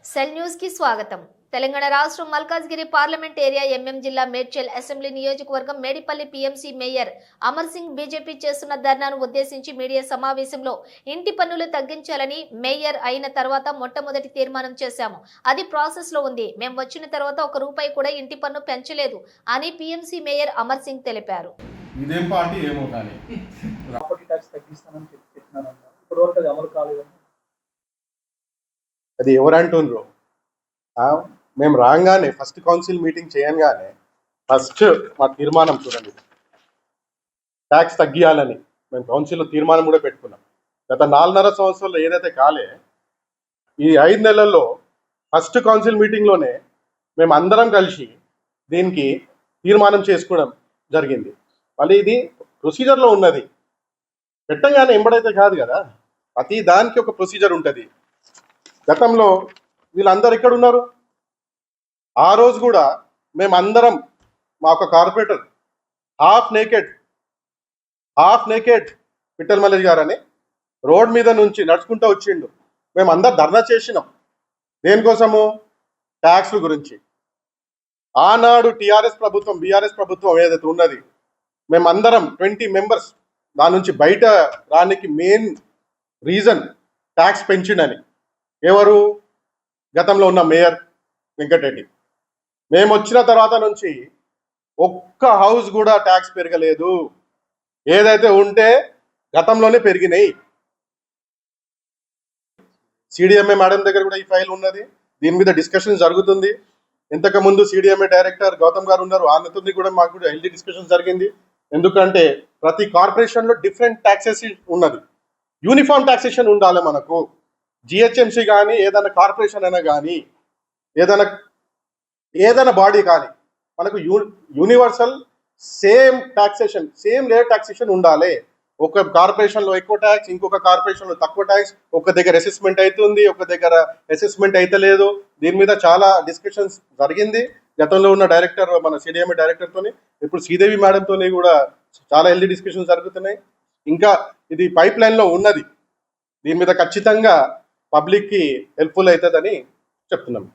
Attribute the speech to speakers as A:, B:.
A: Cell news కి స్వాగతం. తెలంగాణ రాష్ట్రం మల్కాజ్గిరి పార్లమెంట్ ఏరియా ఎంఎం జిల్లా మేడ్చల్ అసెంబ్లీ నియోజకవర్గం Medipally PMC mayor Amar Singh BJP చేస్తున్న ధర్నాను ఉద్దేశించి మీడియా సమావేశంలో ఇంటి పన్నులు తగ్గించాలని మేయర్ అయిన తర్వాత మొట్టమొదటి తీర్మానం చేశాము. అది ప్రాసెస్ లో ఉంది. మేము వచ్చిన తర్వాత ఒక రూపాయి కూడా ఇంటి పన్ను పెంచలేదు అని పీఎంసీ మేయర్ అమర్ సింగ్ తెలిపారు.
B: ఇదేం పార్టీ ఏమో కానీ
C: ప్రాపర్టీ ట్యాక్స్ తగ్గిస్తానని చెప్తున్నాను. ఇప్పటివరకు అది అమలు కాలేదు.
B: అది ఎవరు అంటుండ్రు? మేము రాగానే ఫస్ట్ కౌన్సిల్ మీటింగ్ చేయగానే ఫస్ట్ మా తీర్మానం చూడండి, ట్యాక్స్ తగ్గియాలని మేము కౌన్సిల్లో తీర్మానం కూడా పెట్టుకున్నాం. గత 4.5 సంవత్సరాల్లో ఏదైతే కాలే, ఈ 5 నెలల్లో ఫస్ట్ కౌన్సిల్ మీటింగ్లోనే మేము అందరం కలిసి దీనికి తీర్మానం చేసుకోవడం జరిగింది. మళ్ళీ ఇది ప్రొసీజర్లో ఉన్నది, పెట్టంగానే ఎంబడైతే కాదు కదా, ప్రతి దానికి ఒక ప్రొసీజర్ ఉంటుంది. గతంలో వీళ్ళందరూ ఎక్కడ ఉన్నారు? ఆ రోజు కూడా మేమందరం మా ఒక కార్పొరేటర్ హాఫ్ నేకెడ్ పిట్టల్ మల్లేష్ గారని రోడ్ మీద నుంచి నడుచుకుంటూ వచ్చిండు. మేము అందరు ధర్నా చేసినాం. దేనికోసము? ట్యాక్స్ల గురించి. ఆనాడు టీఆర్ఎస్ ప్రభుత్వం, బీఆర్ఎస్ ప్రభుత్వం ఏదైతే ఉన్నది, మేమందరం 20 మెంబర్స్ దాని నుంచి బయట రానికి మెయిన్ రీజన్ ట్యాక్స్ పెంచిండని. ఎవరు? గతంలో ఉన్న మేయర్ వెంకటరెడ్డి. మేము వచ్చిన తర్వాత నుంచి ఒక్క హౌస్ కూడా ట్యాక్స్ పెరగలేదు. ఏదైతే ఉంటే గతంలోనే పెరిగినాయి. సిడిఎంఏ మేడం దగ్గర కూడా ఈ ఫైల్ ఉన్నది. దీని మీద డిస్కషన్ జరుగుతుంది. ఇంతకు ముందు సిడిఎంఏ డైరెక్టర్ గౌతమ్ గారు ఉన్నారు, ఆయనతో కూడా మాకు కూడా హెల్తీ డిస్కషన్ జరిగింది. ఎందుకంటే ప్రతి కార్పొరేషన్లో డిఫరెంట్ ట్యాక్సెస్ ఉన్నది. యూనిఫామ్ ట్యాక్సేషన్ ఉండాలి మనకు. జిహెచ్ఎంసీ కానీ, ఏదైనా కార్పొరేషన్ అయినా కానీ, ఏదైనా బాడీ కానీ మనకు universal same taxation, same layer taxation ఉండాలి. ఒక కార్పొరేషన్లో ఎక్కువ ట్యాక్స్, ఇంకొక కార్పొరేషన్లో తక్కువ ట్యాక్స్, ఒక దగ్గర అసెస్మెంట్ అవుతుంది, ఒక దగ్గర అసెస్మెంట్ అయితే లేదు. దీని మీద చాలా డిస్కషన్స్ జరిగింది. గతంలో ఉన్న డైరెక్టర్, మన సిడిఎంఏ డైరెక్టర్తో, ఇప్పుడు శ్రీదేవి మేడంతో కూడా చాలా హెల్దీ డిస్కషన్స్ జరుగుతున్నాయి. ఇంకా ఇది పైప్ లైన్లో ఉన్నది. దీని మీద ఖచ్చితంగా పబ్లిక్కి హెల్ప్ఫుల్ అవుతుందని చెప్తున్నాం.